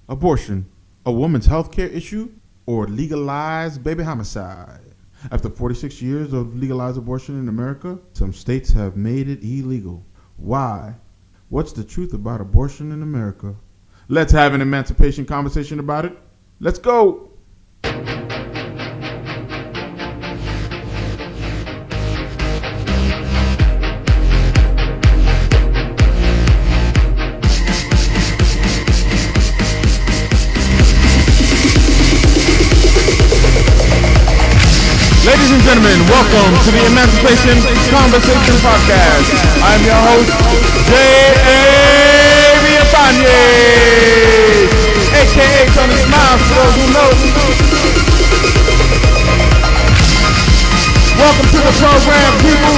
Abortion, a woman's health care issue, or legalized baby homicide? After 46 years of legalized abortion in America, some states have made it illegal. Why? What's the truth about abortion in America? Let's have an emancipation conversation about it. Let's go! Ladies and gentlemen, welcome to the Emancipation Conversation Podcast. I'm your host, J.A Villafañe, a.k.a. Tony Smiles, for those who know. Welcome to the program, people.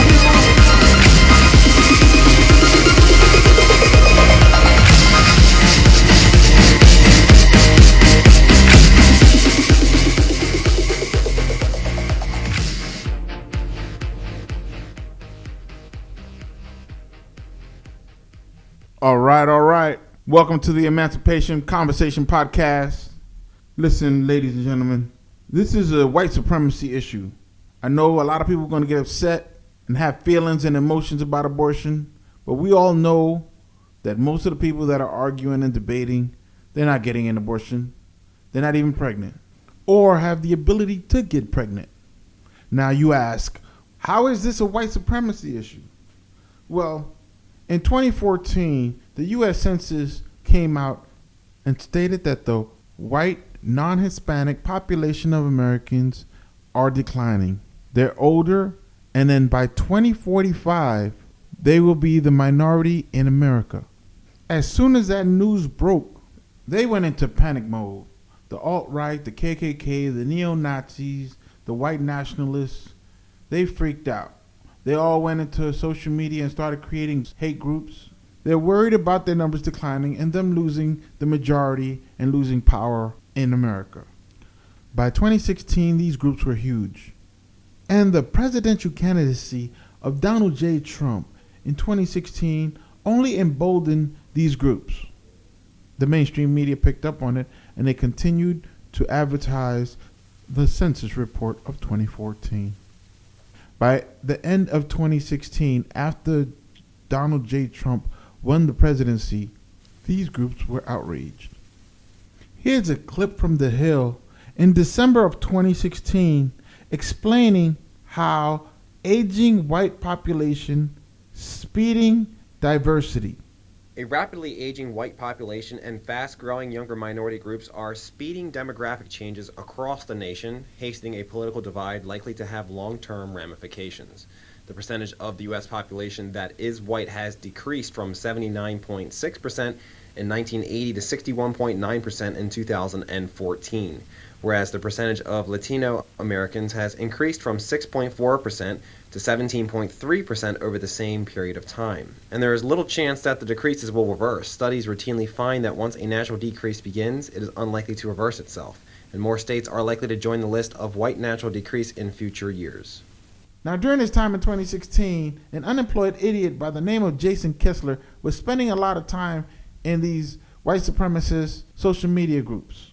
All right. Welcome to the Emancipation Conversation Podcast. Listen, ladies and gentlemen, this is a white supremacy issue. I know a lot of people are going to get upset and have feelings and emotions about abortion, but we all know that most of the people that are arguing and debating, they're not getting an abortion. They're not even pregnant or have the ability to get pregnant. Now you ask, how is this a white supremacy issue? Well, in 2014, the U.S. Census came out and stated that the white, non-Hispanic population of Americans are declining. They're older, and then by 2045, they will be the minority in America. As soon as that news broke, they went into panic mode. The alt-right, the KKK, the neo-Nazis, the white nationalists, they freaked out. They all went into social media and started creating hate groups. They're worried about their numbers declining and them losing the majority and losing power in America. By 2016, these groups were huge. And the presidential candidacy of Donald J. Trump in 2016 only emboldened these groups. The mainstream media picked up on it and they continued to advertise the census report of 2014. By the end of 2016, after Donald J. Trump won the presidency, these groups were outraged. Here's a clip from The Hill in December of 2016 explaining how aging white population speeding diversity. A rapidly aging white population and fast-growing younger minority groups are speeding demographic changes across the nation, hastening a political divide likely to have long-term ramifications. The percentage of the U.S. population that is white has decreased from 79.6% in 1980 to 61.9% in 2014, whereas the percentage of Latino Americans has increased from 6.4% to 17.3% over the same period of time. And there is little chance that the decreases will reverse. Studies routinely find that once a natural decrease begins, it is unlikely to reverse itself, and more states are likely to join the list of white natural decrease in future years. Now, during this time in 2016, an unemployed idiot by the name of Jason Kessler was spending a lot of time in these white supremacist social media groups.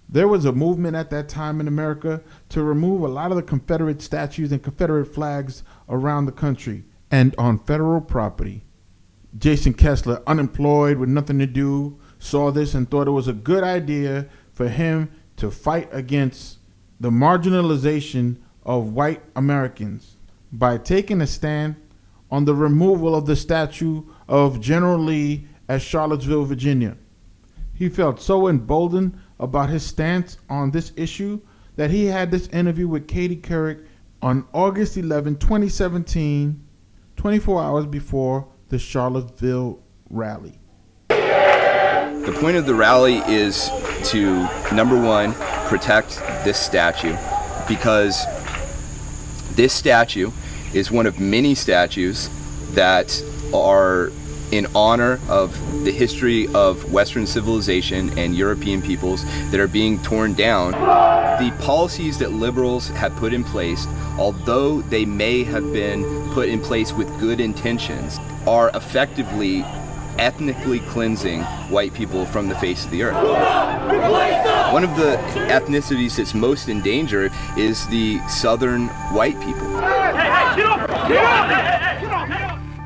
There was a movement at that time in America to remove a lot of the Confederate statues and Confederate flags around the country and on federal property. Jason Kessler, unemployed with nothing to do, saw this and thought it was a good idea for him to fight against the marginalization of white Americans by taking a stand on the removal of the statue of General Lee at Charlottesville, Virginia. He felt so emboldened about his stance on this issue that he had this interview with Katie Couric on August 11, 2017, 24 hours before the Charlottesville rally. The point of the rally is to, number one, protect this statue, because this statue is one of many statues that are in honor of the history of Western civilization and European peoples that are being torn down. The policies that liberals have put in place, although they may have been put in place with good intentions, are effectively ethnically cleansing white people from the face of the earth. One of the ethnicities that's most in danger is the southern white people.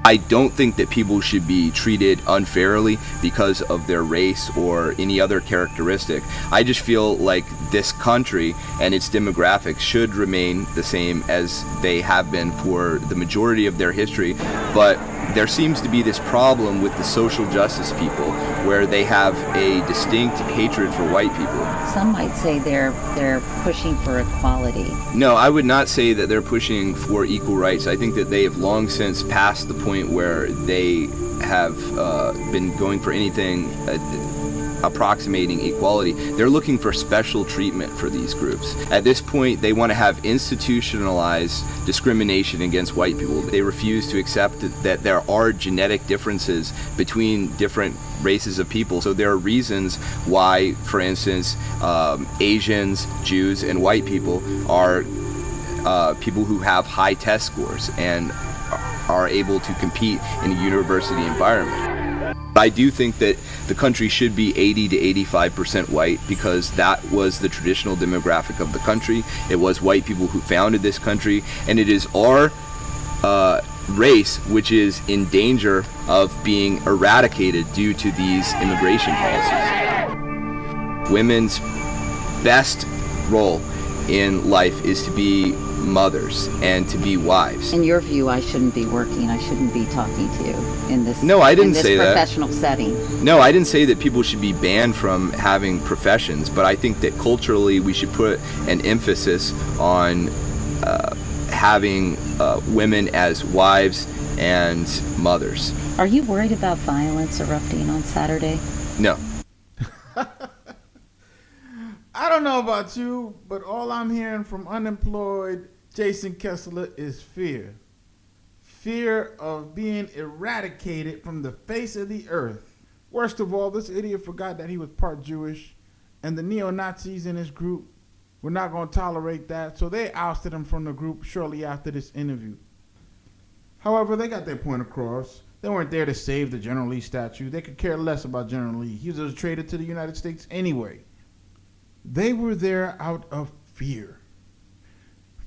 I don't think that people should be treated unfairly because of their race or any other characteristic. I just feel like this country and its demographics should remain the same as they have been for the majority of their history, but there seems to be this problem with the social justice people where they have a distinct hatred for white people. Some might say they're pushing for equality. No, I would not say that they're pushing for equal rights. I think that they have long since passed the point where they have been going for anything approximating equality. They're looking for special treatment for these groups. At this point, they want to have institutionalized discrimination against white people. They refuse to accept that there are genetic differences between different races of people. So there are reasons why, for instance, Asians, Jews, and white people are people who have high test scores and are able to compete in a university environment. I do think that the country should be 80 to 85% white because that was the traditional demographic of the country. It was white people who founded this country, and it is our race which is in danger of being eradicated due to these immigration policies. Women's best role in life is to be mothers and to be wives. In your view, I shouldn't be working. I shouldn't be talking to you in this. No, I didn't say that. Professional setting. No, I didn't say that people should be banned from having professions, but I think that culturally we should put an emphasis on having women as wives and mothers. Are you worried about violence erupting on Saturday? No. I don't know about you, but all I'm hearing from unemployed Jason Kessler is fear. Fear of being eradicated from the face of the earth. Worst of all, this idiot forgot that he was part Jewish, and the neo-Nazis in his group were not going to tolerate that, so they ousted him from the group shortly after this interview. However, they got their point across. They weren't there to save the General Lee statue. They could care less about General Lee. He was a traitor to the United States anyway. They were there out of fear.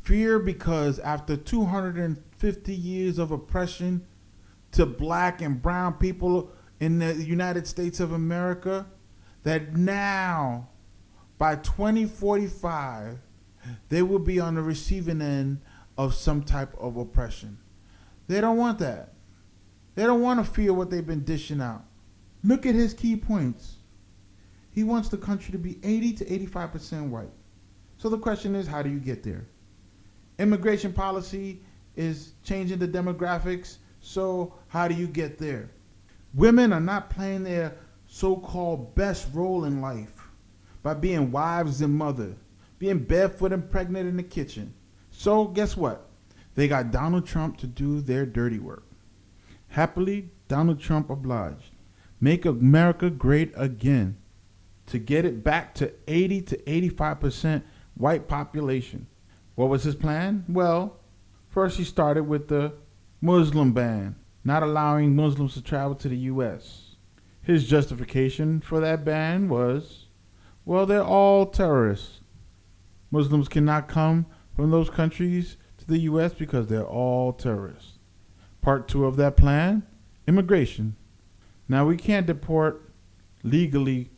Fear because after 250 years of oppression to black and brown people in the United States of America, that now by 2045, they will be on the receiving end of some type of oppression. They don't want that. They don't want to feel what they've been dishing out. Look at his key points. He wants the country to be 80 to 85% white. So the question is, how do you get there? Immigration policy is changing the demographics, so how do you get there? Women are not playing their so-called best role in life by being wives and mothers, being barefoot and pregnant in the kitchen. So guess what? They got Donald Trump to do their dirty work. Happily, Donald Trump obliged. Make America great again, to get it back to 80 to 85% white population. What was his plan? Well, first he started with the Muslim ban, not allowing Muslims to travel to the U.S. His justification for that ban was, well, they're all terrorists. Muslims cannot come from those countries to the U.S. because they're all terrorists. Part 2 of that plan, immigration. Now, we can't deport legally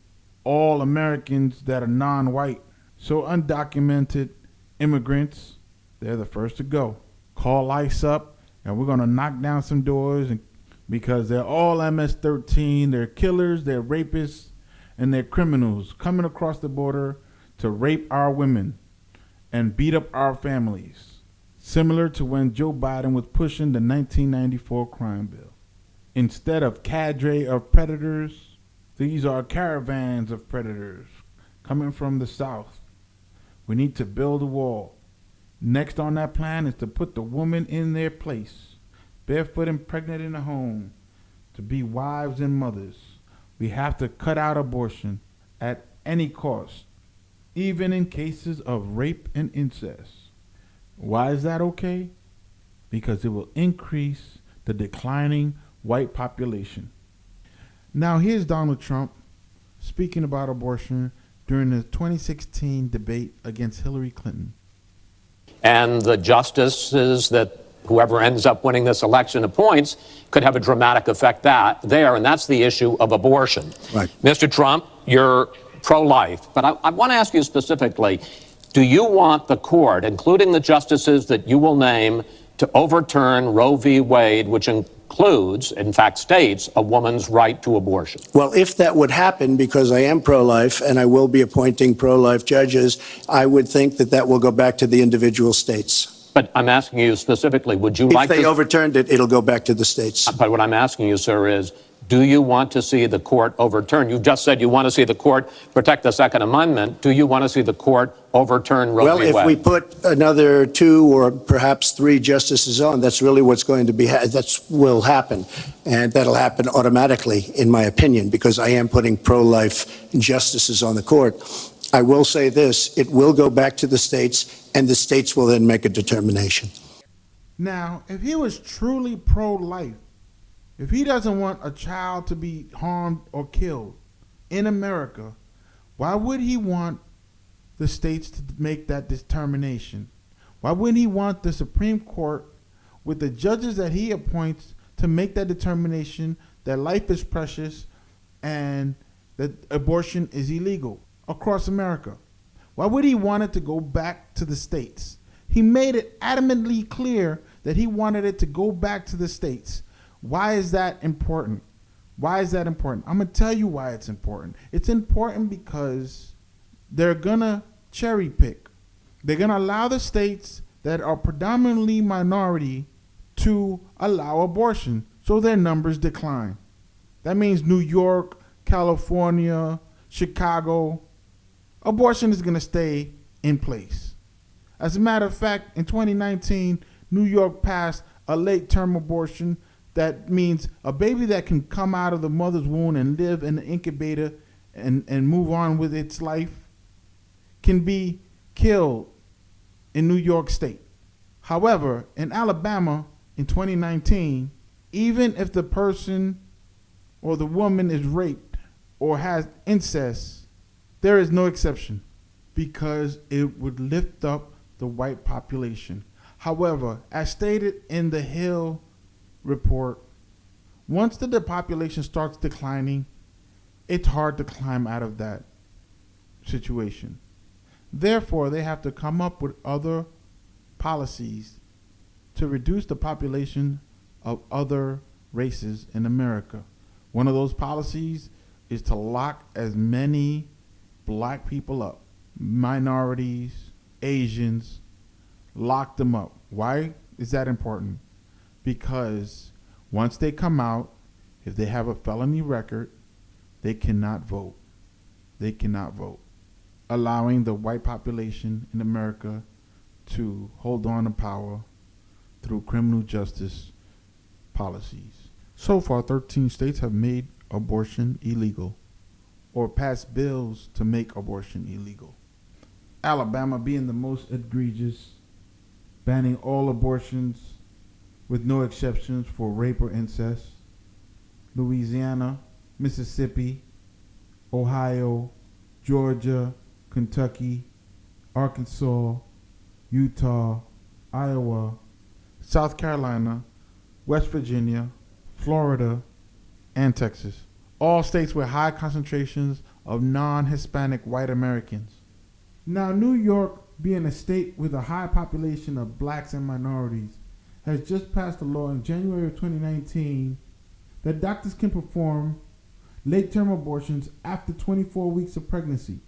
all Americans that are non-white. So undocumented immigrants, they're the first to go. Call ICE up, and we're going to knock down some doors because they're all MS-13. They're killers, they're rapists, and they're criminals coming across the border to rape our women and beat up our families. Similar to when Joe Biden was pushing the 1994 crime bill. Instead of cadre of predators, these are caravans of predators coming from the south. We need to build a wall. Next on that plan is to put the woman in their place, barefoot and pregnant in the home, to be wives and mothers. We have to cut out abortion at any cost, even in cases of rape and incest. Why is that okay? Because it will increase the declining white population. Now here's Donald Trump speaking about abortion during the 2016 debate against Hillary Clinton. And the justices that whoever ends up winning this election appoints could have a dramatic effect there, and that's the issue of abortion. Right. Mr. Trump, you're pro-life, but I want to ask you specifically, do you want the court, including the justices that you will name, to overturn Roe v. Wade, which includes, in fact states, a woman's right to abortion? Well, if that would happen, because I am pro-life and I will be appointing pro-life judges, I would think that that will go back to the individual states. But I'm asking you specifically, would you like to... If they overturned it, it'll go back to the states. But what I'm asking you, sir, is do you want to see the court overturn? You just said you want to see the court protect the Second Amendment. Do you want to see the court overturn Roe v. Wade? Well, if we put another 2 or perhaps 3 justices on, that's really what's going to be, will happen. And that'll happen automatically, in my opinion, because I am putting pro-life justices on the court. I will say this, it will go back to the states, and the states will then make a determination. Now, if he was truly pro-life, if he doesn't want a child to be harmed or killed in America, why would he want the states to make that determination? Why wouldn't he want the Supreme Court, with the judges that he appoints, to make that determination that life is precious and that abortion is illegal across America? Why would he want it to go back to the states? He made it adamantly clear that he wanted it to go back to the states. Why is that important? Why is that important? I'm going to tell you why it's important. It's important because they're going to cherry pick. They're going to allow the states that are predominantly minority to allow abortion, so their numbers decline. That means New York, California, Chicago, abortion is going to stay in place. As a matter of fact, in 2019, New York passed a late-term abortion. That means a baby that can come out of the mother's womb and live in the incubator and move on with its life can be killed in New York State. However, in Alabama in 2019, even if the person or the woman is raped or has incest, there is no exception because it would lift up the white population. However, as stated in the Hill report, once the population starts declining, it's hard to climb out of that situation. Therefore, they have to come up with other policies to reduce the population of other races in America. One of those policies is to lock as many black people up, minorities, Asians, lock them up. Why is that important? Because once they come out, if they have a felony record, they cannot vote. They cannot vote, allowing the white population in America to hold on to power through criminal justice policies. So far, 13 states have made abortion illegal or passed bills to make abortion illegal. Alabama being the most egregious, banning all abortions with no exceptions for rape or incest. Louisiana, Mississippi, Ohio, Georgia, Kentucky, Arkansas, Utah, Iowa, South Carolina, West Virginia, Florida, and Texas. All states with high concentrations of non-Hispanic white Americans. Now, New York, being a state with a high population of blacks and minorities, has just passed a law in January of 2019 that doctors can perform late-term abortions after 24 weeks of pregnancy.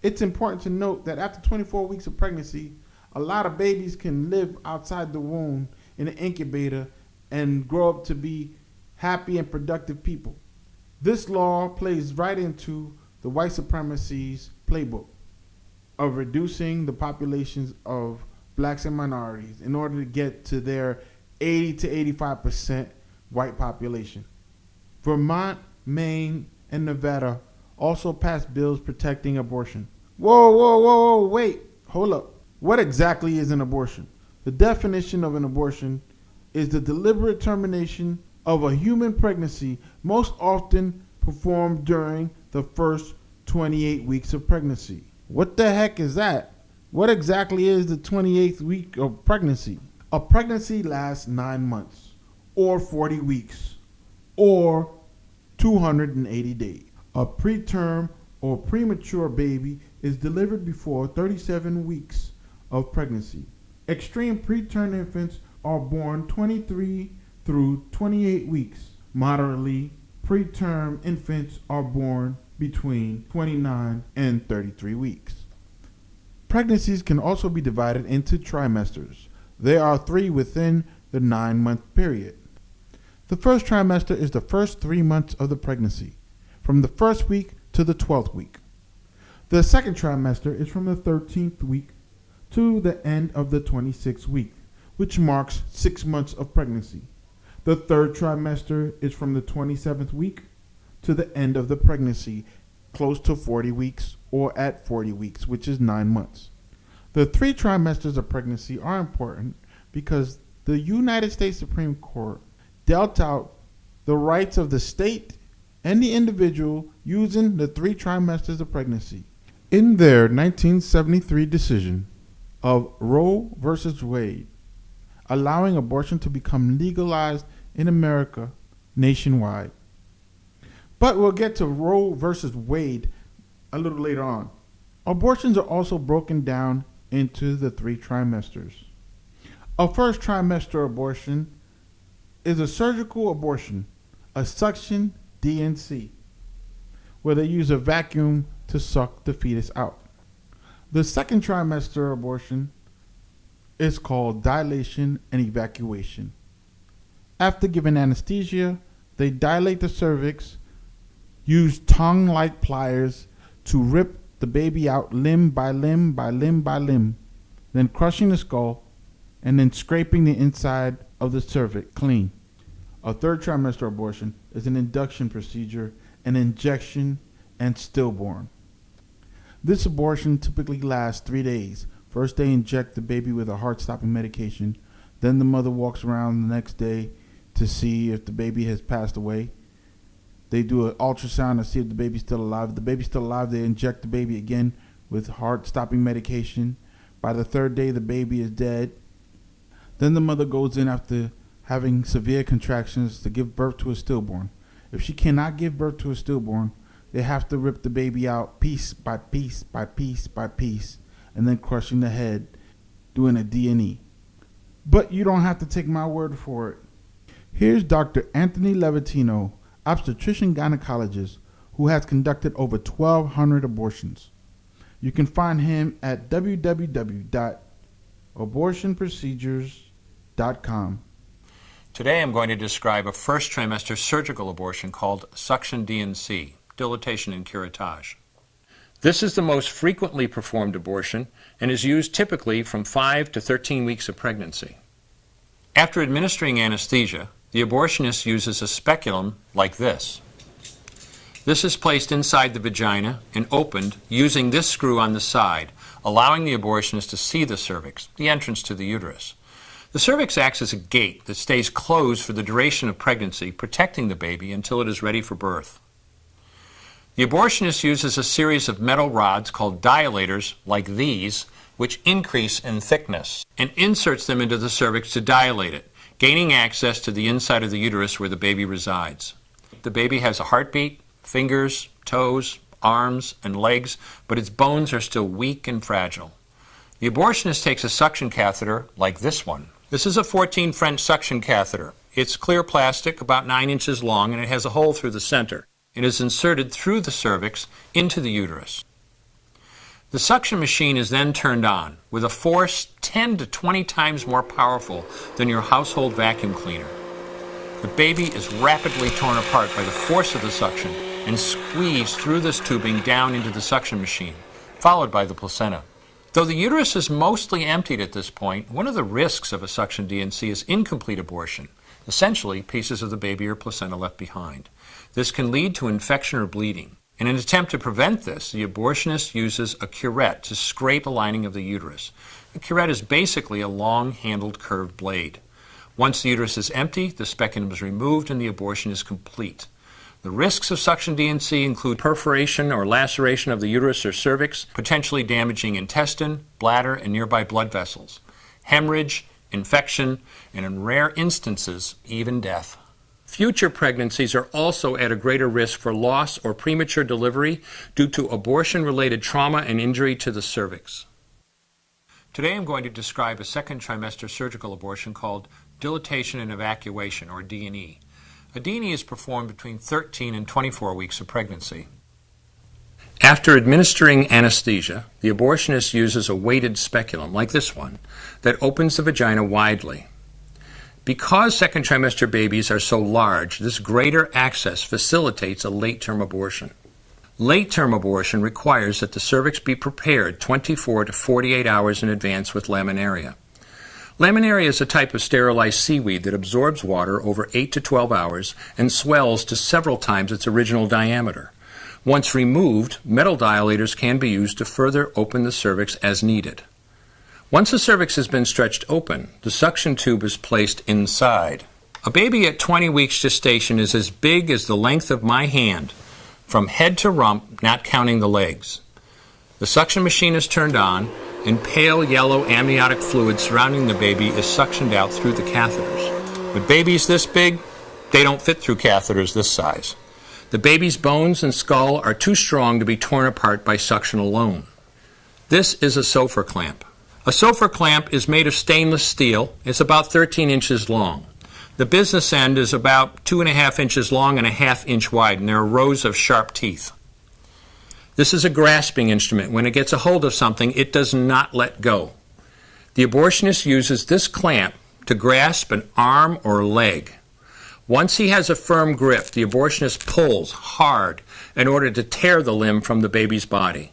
It's important to note that after 24 weeks of pregnancy, a lot of babies can live outside the womb in an incubator and grow up to be happy and productive people. This law plays right into the white supremacy's playbook of reducing the populations of blacks and minorities in order to get to their 80 to 85% white population. Vermont, Maine, and Nevada also passed bills protecting abortion. Whoa, wait, hold up. What exactly is an abortion? The definition of an abortion is the deliberate termination of a human pregnancy, most often performed during the first 28 weeks of pregnancy. What the heck is that? What exactly is the 28th week of pregnancy? A pregnancy lasts 9 months, or 40 weeks, or 280 days. A preterm or premature baby is delivered before 37 weeks of pregnancy. Extreme preterm infants are born 23 through 28 weeks. Moderately preterm infants are born between 29 and 33 weeks. Pregnancies can also be divided into trimesters. There are 3 within the 9-month period. The first trimester is the first 3 months of the pregnancy, from the first week to the 12th week. The second trimester is from the 13th week to the end of the 26th week, which marks 6 months of pregnancy. The third trimester is from the 27th week to the end of the pregnancy, close to 40 weeks, or at 40 weeks, which is 9 months. The 3 trimesters of pregnancy are important because the United States Supreme Court dealt out the rights of the state and the individual using the 3 trimesters of pregnancy. In their 1973 decision of Roe v. Wade, allowing abortion to become legalized in America nationwide. But we'll get to Roe v. Wade a little later on. Abortions are also broken down into the 3 trimesters. A first trimester abortion is a surgical abortion, a suction D&C, where they use a vacuum to suck the fetus out. The second trimester abortion is called dilation and evacuation. After giving anesthesia, they dilate the cervix, use tongue-like pliers to rip the baby out limb by limb by limb by limb, then crushing the skull and then scraping the inside of the cervix clean. A third trimester abortion is an induction procedure, an injection, and stillborn. This abortion typically lasts 3 days. First, they inject the baby with a heart-stopping medication. Then the mother walks around the next day to see if the baby has passed away. They do an ultrasound to see if the baby's still alive. If the baby's still alive, they inject the baby again with heart-stopping medication. By the 3rd day, the baby is dead. Then the mother goes in after having severe contractions to give birth to a stillborn. If she cannot give birth to a stillborn, they have to rip the baby out piece by piece by piece by piece, and then crushing the head, doing a D&E. But you don't have to take my word for it. Here's Dr. Anthony Levatino, obstetrician gynecologist, who has conducted over 1,200 abortions. You can find him at www.abortionprocedures.com. Today I'm going to describe a first trimester surgical abortion called suction D&C, dilatation and curettage. This is the most frequently performed abortion and is used typically from 5 to 13 weeks of pregnancy. After administering anesthesia, the abortionist uses a speculum like this. This is placed inside the vagina and opened using this screw on the side, allowing the abortionist to see the cervix, the entrance to the uterus. The cervix acts as a gate that stays closed for the duration of pregnancy, protecting the baby until it is ready for birth. The abortionist uses a series of metal rods called dilators, like these, which increase in thickness, and inserts them into the cervix to dilate it, gaining access to the inside of the uterus where the baby resides. The baby has a heartbeat, fingers, toes, arms, and legs, but its bones are still weak and fragile. The abortionist takes a suction catheter like this one. This is a 14 French suction catheter. It's clear plastic, about 9 inches long, and it has a hole through the center. It is inserted through the cervix into the uterus. The suction machine is then turned on with a force 10 to 20 times more powerful than your household vacuum cleaner. The baby is rapidly torn apart by the force of the suction and squeezed through this tubing down into the suction machine, followed by the placenta. Though the uterus is mostly emptied at this point, one of the risks of a suction D&C is incomplete abortion, essentially pieces of the baby or placenta left behind. This can lead to infection or bleeding. In an attempt to prevent this, the abortionist uses a curette to scrape the lining of the uterus. The curette is basically a long-handled curved blade. Once the uterus is empty, the speculum is removed and the abortion is complete. The risks of suction D&C include perforation or laceration of the uterus or cervix, potentially damaging intestine, bladder, and nearby blood vessels, hemorrhage, infection, and in rare instances, even death. Future pregnancies are also at a greater risk for loss or premature delivery due to abortion-related trauma and injury to the cervix. Today I'm going to describe a second trimester surgical abortion called dilatation and evacuation, or D&E. A D&E is performed between 13 and 24 weeks of pregnancy. After administering anesthesia, the abortionist uses a weighted speculum, like this one, that opens the vagina widely. Because second trimester babies are so large, this greater access facilitates a late-term abortion. Late-term abortion requires that the cervix be prepared 24 to 48 hours in advance with laminaria. Laminaria is a type of sterilized seaweed that absorbs water over 8 to 12 hours and swells to several times its original diameter. Once removed, metal dilators can be used to further open the cervix as needed. Once the cervix has been stretched open, the suction tube is placed inside. A baby at 20 weeks gestation is as big as the length of my hand, from head to rump, not counting the legs. The suction machine is turned on, and pale yellow amniotic fluid surrounding the baby is suctioned out through the catheters. With babies this big, they don't fit through catheters this size. The baby's bones and skull are too strong to be torn apart by suction alone. This is a Sofer clamp. A Sofer clamp is made of stainless steel. It's about 13 inches long. The business end is about 2.5 inches long and 1/2 inch wide, and there are rows of sharp teeth. This is a grasping instrument. When it gets a hold of something, it does not let go. The abortionist uses this clamp to grasp an arm or leg. Once he has a firm grip, the abortionist pulls hard in order to tear the limb from the baby's body.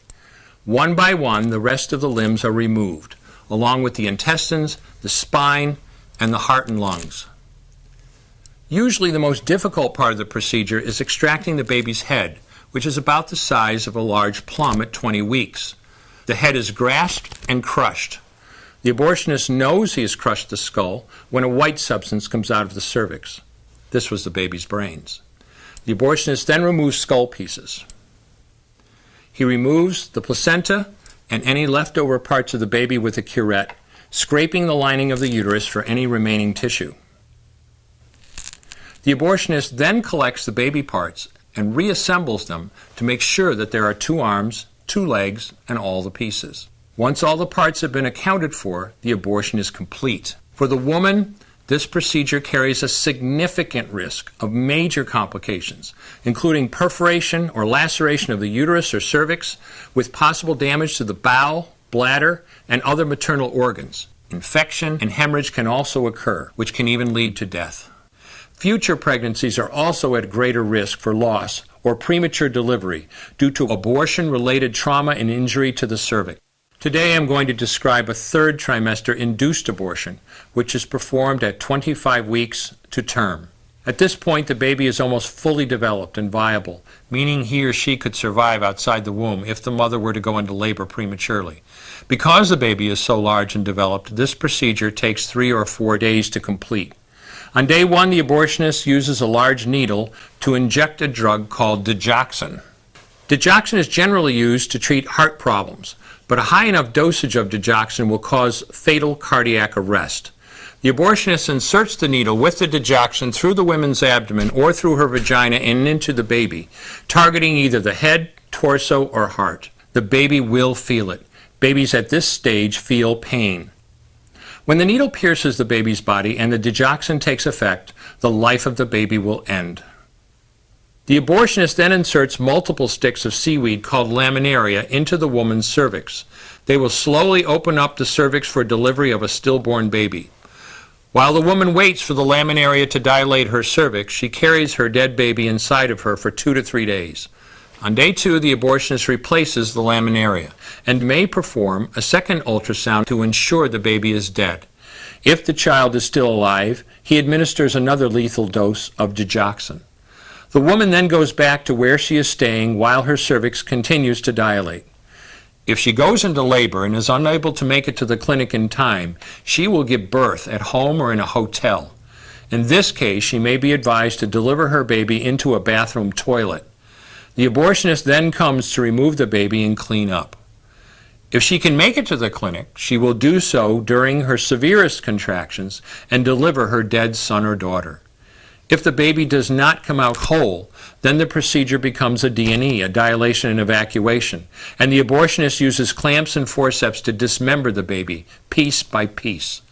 One by one, the rest of the limbs are removed, along with the intestines, the spine, and the heart and lungs. Usually the most difficult part of the procedure is extracting the baby's head, which is about the size of a large plum at 20 weeks. The head is grasped and crushed. The abortionist knows he has crushed the skull when a white substance comes out of the cervix. This was the baby's brains. The abortionist then removes skull pieces. He removes the placenta and any leftover parts of the baby with a curette, scraping the lining of the uterus for any remaining tissue. The abortionist then collects the baby parts and reassembles them to make sure that there are 2 arms, 2 legs, and all the pieces. Once all the parts have been accounted for, the abortion is complete. For the woman, this procedure carries a significant risk of major complications, including perforation or laceration of the uterus or cervix, with possible damage to the bowel, bladder, and other maternal organs. Infection and hemorrhage can also occur, which can even lead to death. Future pregnancies are also at greater risk for loss or premature delivery due to abortion-related trauma and injury to the cervix. Today I'm going to describe a third trimester induced abortion, which is performed at 25 weeks to term. At this point, the baby is almost fully developed and viable, meaning he or she could survive outside the womb if the mother were to go into labor prematurely. Because the baby is so large and developed, this procedure takes 3 or 4 days to complete. On day 1, the abortionist uses a large needle to inject a drug called digoxin. Digoxin is generally used to treat heart problems, but a high enough dosage of digoxin will cause fatal cardiac arrest. The abortionist inserts the needle with the digoxin through the woman's abdomen or through her vagina and into the baby, targeting either the head, torso, or heart. The baby will feel it. Babies at this stage feel pain. When the needle pierces the baby's body and the digoxin takes effect, the life of the baby will end. The abortionist then inserts multiple sticks of seaweed called laminaria into the woman's cervix. They will slowly open up the cervix for delivery of a stillborn baby. While the woman waits for the laminaria to dilate her cervix, she carries her dead baby inside of her for 2 to 3 days. On day 2, the abortionist replaces the laminaria and may perform a second ultrasound to ensure the baby is dead. If the child is still alive, he administers another lethal dose of digoxin. The woman then goes back to where she is staying while her cervix continues to dilate. If she goes into labor and is unable to make it to the clinic in time, she will give birth at home or in a hotel. In this case, she may be advised to deliver her baby into a bathroom toilet. The abortionist then comes to remove the baby and clean up. If she can make it to the clinic, she will do so during her severest contractions and deliver her dead son or daughter. If the baby does not come out whole, then the procedure becomes a D&E, a dilation and evacuation, and the abortionist uses clamps and forceps to dismember the baby, piece by piece.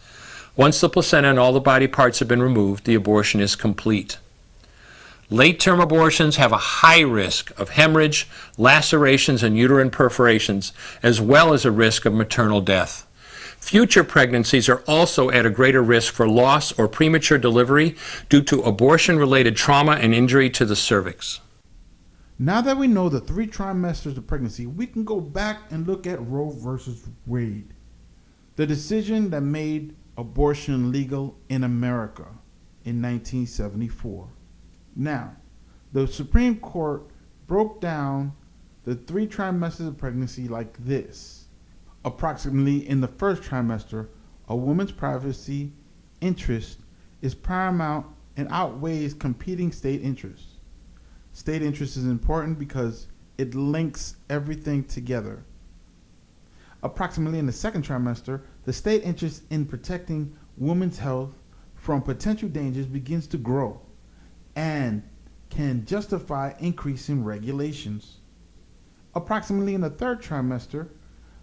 Once the placenta and all the body parts have been removed, the abortion is complete. Late-term abortions have a high risk of hemorrhage, lacerations, and uterine perforations, as well as a risk of maternal death. Future pregnancies are also at a greater risk for loss or premature delivery due to abortion-related trauma and injury to the cervix. Now that we know the 3 trimesters of pregnancy, we can go back and look at Roe versus Wade, the decision that made abortion legal in America in 1974. Now, the Supreme Court broke down the 3 trimesters of pregnancy like this. Approximately in the first trimester, a woman's privacy interest is paramount and outweighs competing state interests. State interest is important because it links everything together. Approximately in the second trimester, the state interest in protecting women's health from potential dangers begins to grow and can justify increasing regulations. Approximately in the third trimester,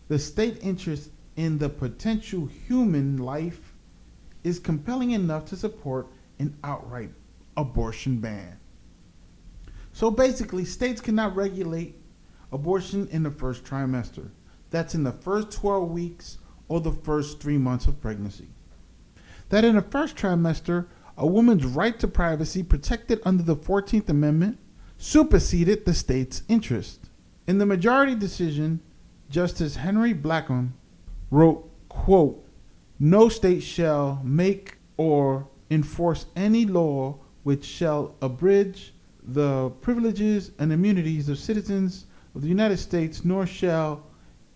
the state interest in the potential human life is compelling enough to support an outright abortion ban. So basically, states cannot regulate abortion in the first trimester. That's in the first 12 weeks or the first 3 months of pregnancy. That in the first trimester, a woman's right to privacy protected under the 14th Amendment superseded the state's interest. In the majority decision, Justice Henry Blackham wrote, quote, "No state shall make or enforce any law which shall abridge the privileges and immunities of citizens of the United States, nor shall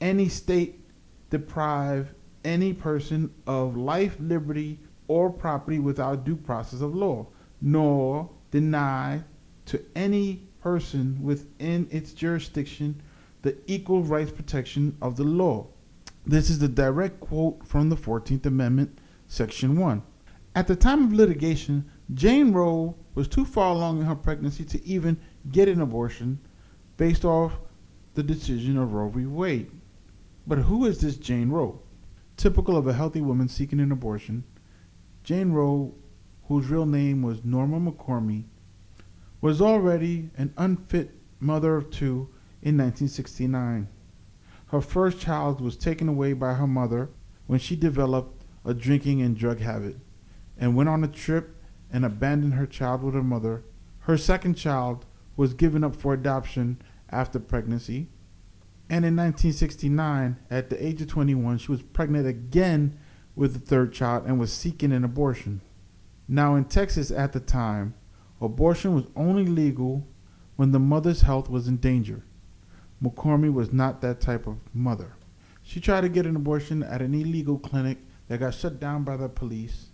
any state deprive any person of life, liberty, or property without due process of law, nor deny to any person within its jurisdiction the equal rights protection of the law." This is the direct quote from the 14th Amendment, Section 1. At the time of litigation, Jane Roe was too far along in her pregnancy to even get an abortion based off the decision of Roe v. Wade. But who is this Jane Roe? Typical of a healthy woman seeking an abortion, Jane Roe, whose real name was Norma McCormy, was already an unfit mother of 2 in 1969. Her first child was taken away by her mother when she developed a drinking and drug habit and went on a trip and abandoned her child with her mother. Her second child was given up for adoption after pregnancy. And in 1969, at the age of 21, she was pregnant again with the third child and was seeking an abortion. Now in Texas at the time, abortion was only legal when the mother's health was in danger. McCormy was not that type of mother. She tried to get an abortion at an illegal clinic that got shut down by the police.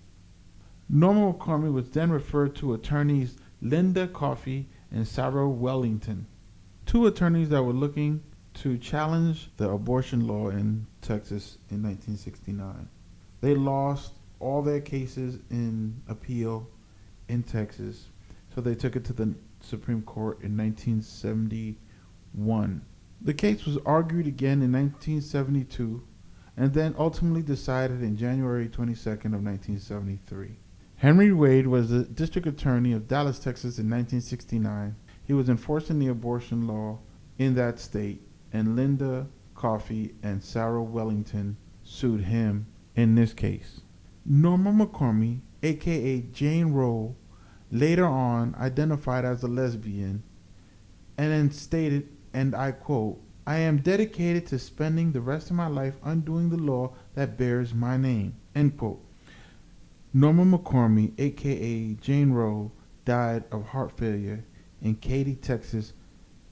Norma McCormy was then referred to attorneys Linda Coffey and Sarah Wellington, 2 attorneys that were looking to challenge the abortion law in Texas in 1969. They lost all their cases in appeal in Texas, so they took it to the Supreme Court in 1971. The case was argued again in 1972 and then ultimately decided in January 22nd of 1973. Henry Wade was the district attorney of Dallas, Texas in 1969. He was enforcing the abortion law in that state, and Linda Coffey and Sarah Wellington sued him in this case. Norma McCormy, aka Jane Roe, later on identified as a lesbian and then stated, and I quote, "I am dedicated to spending the rest of my life undoing the law that bears my name," end quote. Norma McCormy, aka Jane Roe, died of heart failure in Katy, Texas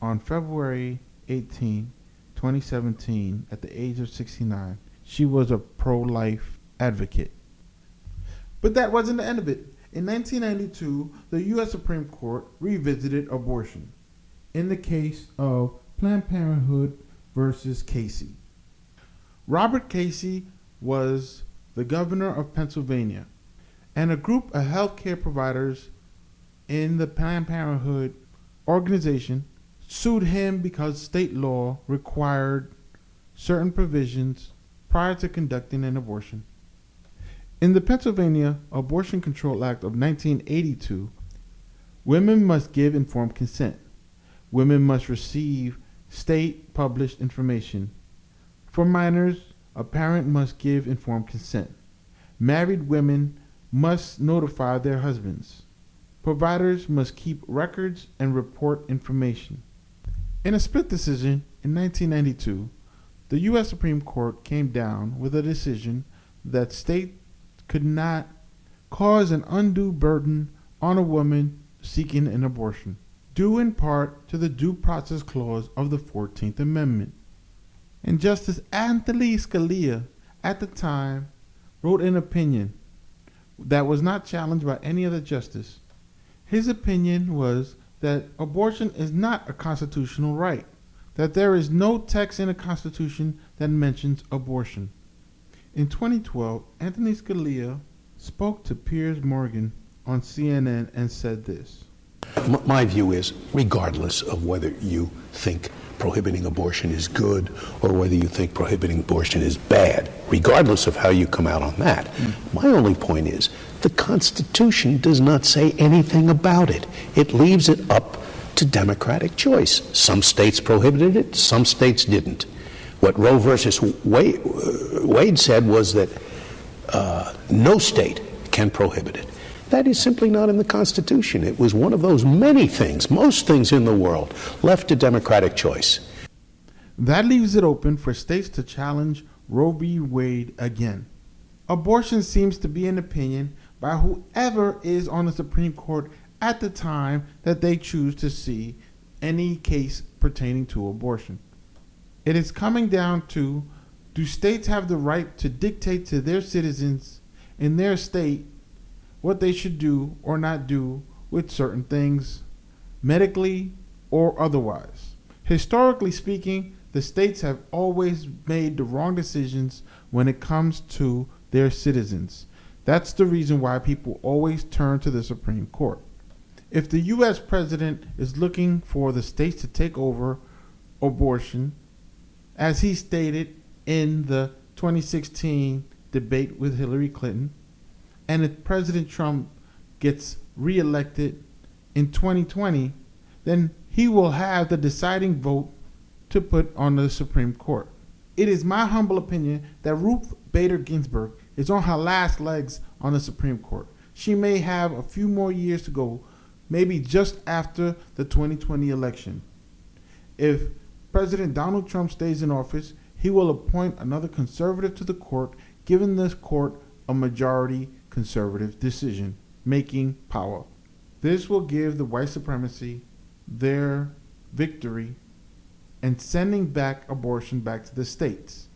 on February 18, 2017, at the age of 69, she was a pro-life advocate. But that wasn't the end of it. In 1992, the U.S. Supreme Court revisited abortion in the case of Planned Parenthood versus Casey. Robert Casey was the governor of Pennsylvania, and a group of healthcare providers in the Planned Parenthood organization sued him because state law required certain provisions prior to conducting an abortion. In the Pennsylvania Abortion Control Act of 1982, women must give informed consent. Women must receive state-published information. For minors, a parent must give informed consent. Married women must notify their husbands. Providers must keep records and report information. In a split decision in 1992, the U.S. Supreme Court came down with a decision that states could not cause an undue burden on a woman seeking an abortion, due in part to the Due Process Clause of the 14th Amendment. And Justice Anthony Scalia, at the time, wrote an opinion that was not challenged by any other justice. His opinion was that abortion is not a constitutional right, that there is no text in the Constitution that mentions abortion. In 2012, Anthony Scalia spoke to Piers Morgan on CNN and said this. My view is, regardless of whether you think prohibiting abortion is good or whether you think prohibiting abortion is bad, regardless of how you come out on that, my only point is the Constitution does not say anything about it. It leaves it up to democratic choice. Some states prohibited it, some states didn't. What Roe versus Wade said was that no state can prohibit it. That is simply not in the Constitution. It was one of those many things, most things in the world, left to democratic choice. That leaves it open for states to challenge Roe v. Wade again. Abortion seems to be an opinion by whoever is on the Supreme Court at the time that they choose to see any case pertaining to abortion. It is coming down to, do states have the right to dictate to their citizens in their state what they should do or not do with certain things, medically or otherwise? Historically speaking, the states have always made the wrong decisions when it comes to their citizens. That's the reason why people always turn to the Supreme Court. If the U.S. president is looking for the states to take over abortion, as he stated in the 2016 debate with Hillary Clinton, and if President Trump gets reelected in 2020, then he will have the deciding vote to put on the Supreme Court. It is my humble opinion that Ruth Bader Ginsburg is on her last legs on the Supreme Court. She may have a few more years to go, maybe just after the 2020 election. If President Donald Trump stays in office, he will appoint another conservative to the court, giving this court a majority conservative decision-making power. This will give the white supremacy their victory and sending back abortion back to the states.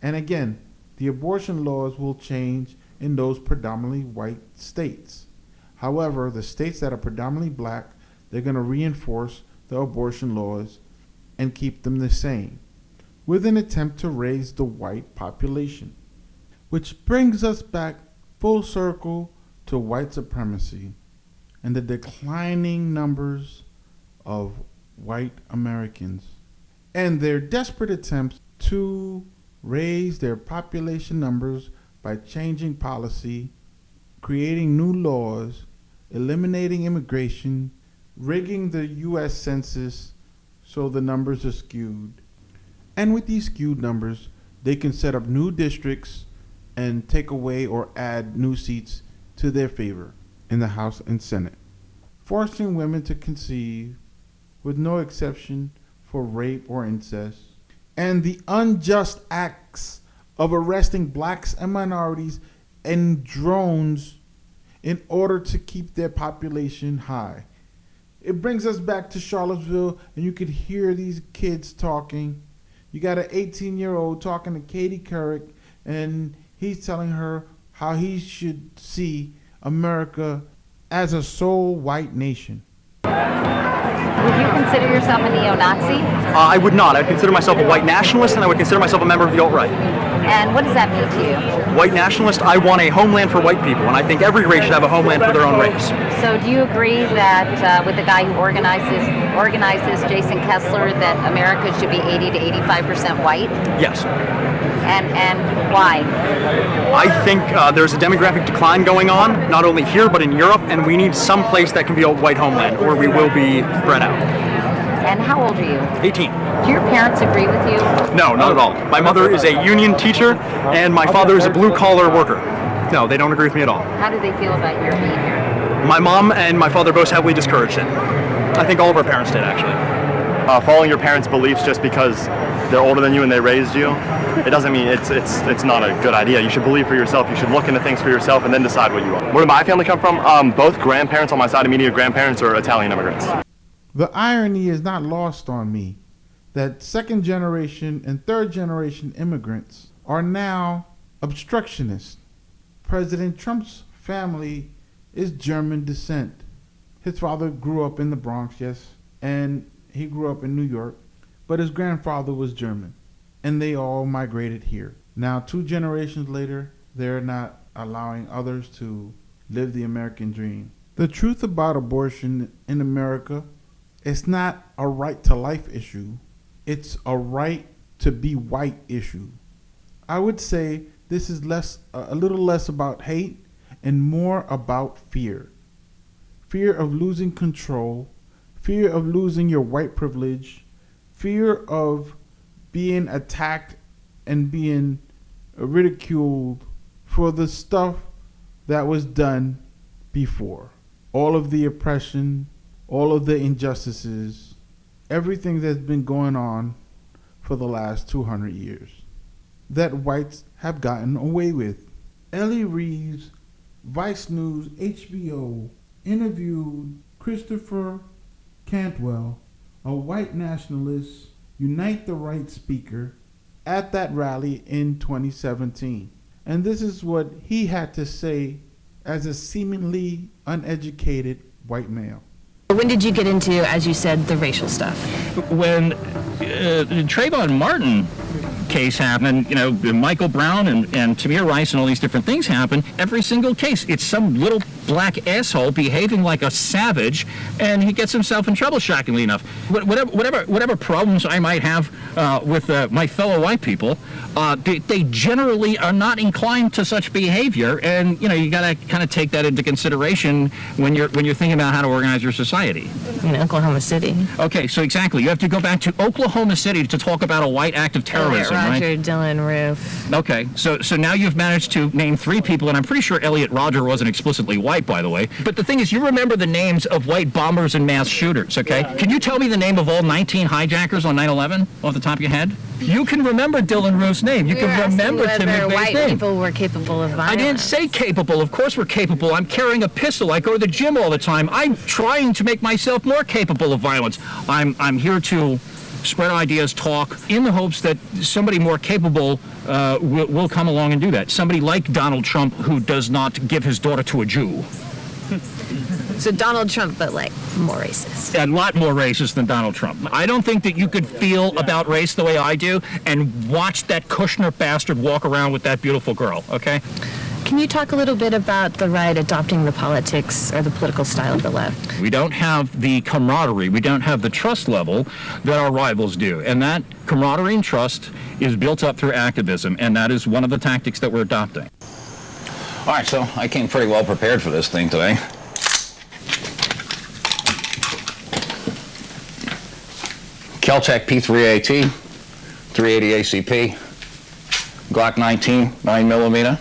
And again, the abortion laws will change in those predominantly white states. However, the states that are predominantly black, they're going to reinforce the abortion laws and keep them the same, with an attempt to raise the white population. Which brings us back full circle to white supremacy and the declining numbers of white Americans and their desperate attempts to raise their population numbers by changing policy, creating new laws, eliminating immigration, rigging the U.S. Census so the numbers are skewed. And with these skewed numbers, they can set up new districts and take away or add new seats to their favor in the House and Senate, forcing women to conceive with no exception for rape or incest, and the unjust acts of arresting blacks and minorities in drones in order to keep their population high. It brings us back to Charlottesville, and you could hear these kids talking. You got an 18-year-old talking to Katie Couric, and he's telling her how he should see America as a sole white nation. Would you consider yourself a neo-Nazi? I would not. I would consider myself a white nationalist, and I would consider myself a member of the alt-right. And what does that mean to you? White nationalist, I want a homeland for white people, and I think every race should have a homeland for their own race. So do you agree that with the guy who organized this, Jason Kessler, that America should be 80 to 85% white? Yes. And why? I think there's a demographic decline going on, not only here but in Europe, and we need some place that can be a white homeland, or we will be spread out. And how old are you? 18. Do your parents agree with you? No, not at all. My mother is a union teacher, and my father is a blue-collar worker. No, they don't agree with me at all. How do they feel about your behavior? My mom and my father both heavily discouraged it. I think all of our parents did, actually. Following your parents' beliefs just because they're older than you and they raised you, it doesn't mean it's not a good idea. You should believe for yourself. You should look into things for yourself and then decide what you want. Where did my family come from? Both grandparents on my side, immediate grandparents, are Italian immigrants. The irony is not lost on me that second generation and third generation immigrants are now obstructionists. President Trump's family is German descent. His father grew up in the Bronx, yes, and he grew up in New York, but his grandfather was German, and they all migrated here. Now, 2 generations later, they're not allowing others to live the American dream. The truth about abortion in America, it's not a right to life issue. It's a right to be white issue. I would say this is a little less about hate and more about fear. Fear of losing control, fear of losing your white privilege, fear of being attacked and being ridiculed for the stuff that was done before. All of the oppression, all of the injustices, everything that's been going on for the last 200 years that whites have gotten away with. Ellie Reeves, Vice News, HBO, interviewed Christopher Cantwell, a white nationalist, Unite the Right speaker, at that rally in 2017. And this is what he had to say as a seemingly uneducated white male. When did you get into, as you said, the racial stuff? When the Trayvon Martin case happened, you know, Michael Brown and Tamir Rice and all these different things happen, every single case, it's some little black asshole behaving like a savage, and he gets himself in trouble, shockingly enough. Whatever problems I might have with my fellow white people, they generally are not inclined to such behavior, and you know, you gotta kind of take that into consideration when you're thinking about how to organize your society. In Oklahoma City. Okay, so exactly, you have to go back to Oklahoma City to talk about a white act of terrorism, Roger, right? Dylan Roof. Okay, so now you've managed to name 3 people, and I'm pretty sure Elliot Rodger wasn't explicitly white, by the way. But the thing is, you remember the names of white bombers and mass shooters, okay? Can you tell me the name of all 19 hijackers on 9/11 off the top of your head? You can remember Dylan Roof's name. You can remember Tim McVeigh's name. White people were capable of violence. I didn't say capable. Of course we're capable. I'm carrying a pistol. I go to the gym all the time. I'm trying to make myself more capable of violence. I'm here to spread ideas, talk, in the hopes that somebody more capable will come along and do that. Somebody like Donald Trump, who does not give his daughter to a Jew. So Donald Trump, but like more racist. A lot more racist than Donald Trump. I don't think that you could feel about race the way I do and watch that Kushner bastard walk around with that beautiful girl, okay? Can you talk a little bit about the right adopting the politics or the political style of the left? We don't have the camaraderie, we don't have the trust level that our rivals do. And that camaraderie and trust is built up through activism, and that is one of the tactics that we're adopting. All right, so I came pretty well prepared for this thing today. Kel-Tec P3AT, 380 ACP, Glock 19, 9mm,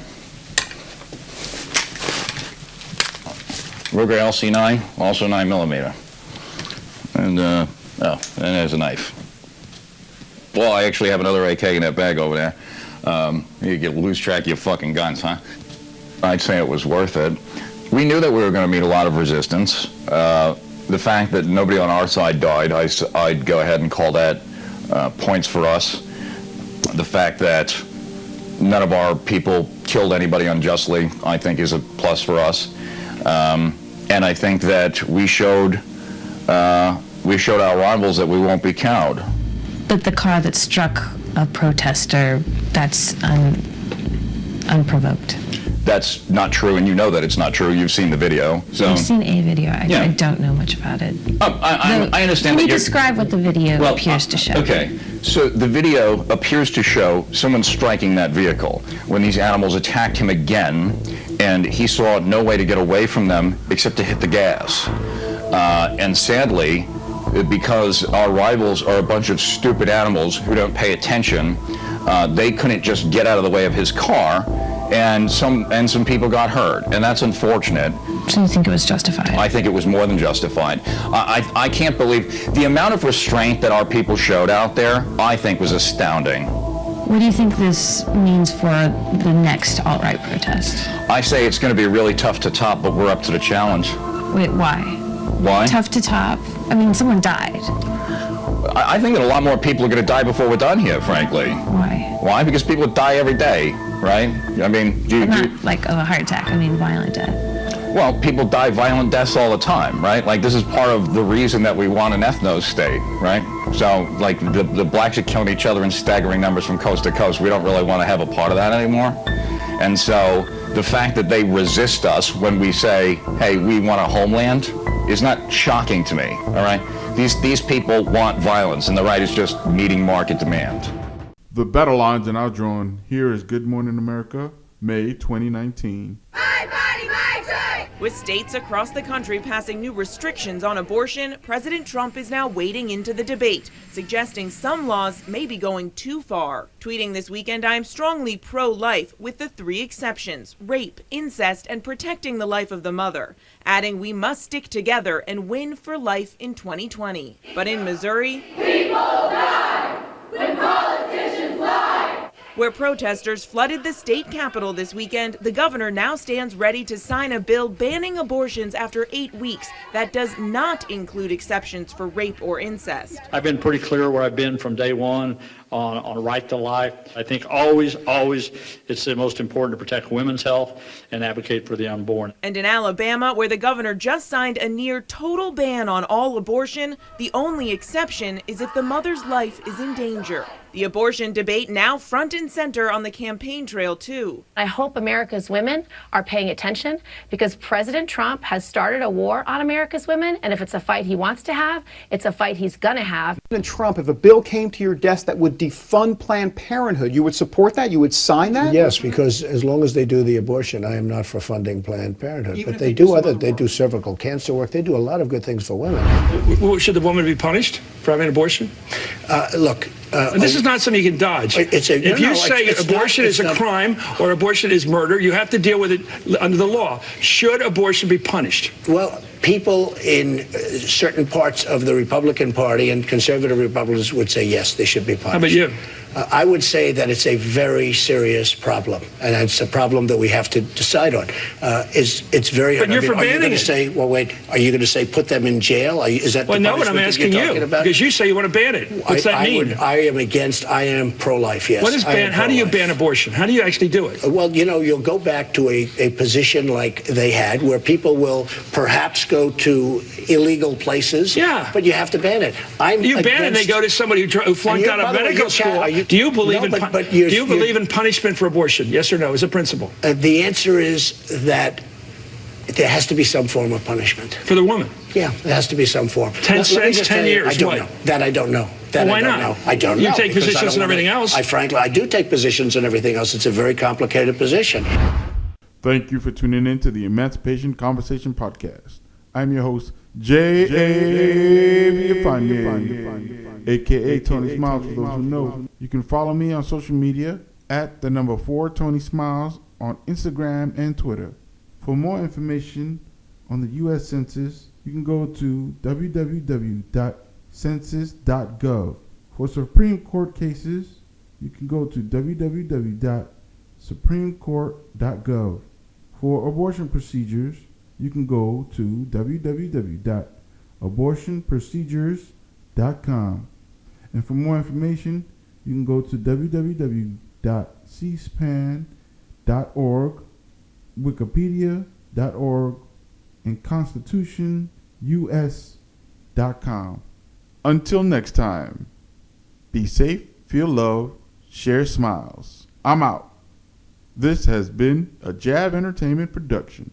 Ruger LC9, also 9mm, and there's a knife. Well, I actually have another AK in that bag over there. You lose track of your fucking guns, huh? I'd say it was worth it. We knew that we were going to meet a lot of resistance. The fact that nobody on our side died, I'd go ahead and call that points for us. The fact that none of our people killed anybody unjustly, I think, is a plus for us. And I think that we showed our rivals that we won't be cowed. But the car that struck a protester, that's unprovoked. That's not true, and you know that it's not true. You've seen the video. So I've seen a video. Yeah. I don't know much about it. I understand. Can you that describe what the video appears to show? Okay, so the video appears to show someone striking that vehicle when these animals attacked him again, and he saw no way to get away from them except to hit the gas. And sadly, because our rivals are a bunch of stupid animals who don't pay attention, they couldn't just get out of the way of his car, and some people got hurt, and that's unfortunate. So you think it was justified? I think it was more than justified. I can't believe the amount of restraint that our people showed out there. I think was astounding. What do you think this means for the next alt-right protest? I say it's going to be really tough to top, but we're up to the challenge. Wait, why? Why? Tough to top? I mean, someone died. I think that a lot more people are going to die before we're done here, frankly. Why? Why? Because people die every day, right? I mean, Not like of a heart attack, I mean violent death. Well, people die violent deaths all the time, right? Like, this is part of the reason that we want an ethno state, right? So, like, the blacks are killing each other in staggering numbers from coast to coast. We don't really want to have a part of that anymore. And so, the fact that they resist us when we say, hey, we want a homeland, is not shocking to me, all right? These people want violence, and the right is just meeting market demand. The battle lines are now drawn. Here is Good Morning America, May 2019. With states across the country passing new restrictions on abortion, President Trump is now wading into the debate, suggesting some laws may be going too far. Tweeting this weekend, I am strongly pro-life with the 3 exceptions: rape, incest, and protecting the life of the mother. Adding, we must stick together and win for life in 2020. But in Missouri, people die when politicians lie. Where protesters flooded the state capitol this weekend, the governor now stands ready to sign a bill banning abortions after 8 weeks that does not include exceptions for rape or incest. I've been pretty clear where I've been from day one on a right to life. I think always it's the most important to protect women's health and advocate for the unborn. And in Alabama, where the governor just signed a near total ban on all abortion, the only exception is if the mother's life is in danger. The abortion debate now front and center on the campaign trail, too. I hope America's women are paying attention, because President Trump has started a war on America's women, and if it's a fight he wants to have, it's a fight he's gonna have. President Trump, if a bill came to your desk that would defund Planned Parenthood, you would support that? You would sign that? Yes, because as long as they do the abortion, I am not for funding Planned Parenthood. But they do cervical cancer work. They do a lot of good things for women. Should the woman be punished for having an abortion? Look. This is not something you can dodge. If you say abortion is a crime or abortion is murder, you have to deal with it under the law. Should abortion be punished? Well, people in certain parts of the Republican Party and conservative Republicans would say yes, they should be punished. How about you? I would say that it's a very serious problem, and it's a problem that we have to decide on. It's very. But you're for banning it. Are you going to say? Well, wait. Are you going to say put them in jail? Is that? Well, the no, but I'm asking you because you say you want to ban it. What's that mean? I am pro-life. Yes. What is ban? How do you ban abortion? How do you actually do it? Well, you'll go back to a position like they had, where people will perhaps go to illegal places. Yeah. But you have to ban it. You ban it, and they go to somebody who flunked out of medical school. Do you believe in punishment for abortion? Yes or no, as a principle? The answer is that there has to be some form of punishment. For the woman? Yeah, there has to be some form. 10 cents, 10 years, I don't know. That I don't know. Why not? I don't know. You take positions and everything else. Frankly, I do take positions and everything else. It's a very complicated position. Thank you for tuning in to the Emancipation Conversation Podcast. I'm your host, J.A. Villafañe, a.k.a. Tony Smiles for those who know. You can follow me on social media at the number 4 Tony Smiles on Instagram and Twitter. For more information on the U.S. Census, you can go to www.census.gov. For Supreme Court cases, you can go to www.supremecourt.gov. For abortion procedures, you can go to www.abortionprocedures.com. And for more information, you can go to www.cspan.org, wikipedia.org, and constitutionus.com. Until next time, be safe, feel love, share smiles. I'm out. This has been a Jav Entertainment production.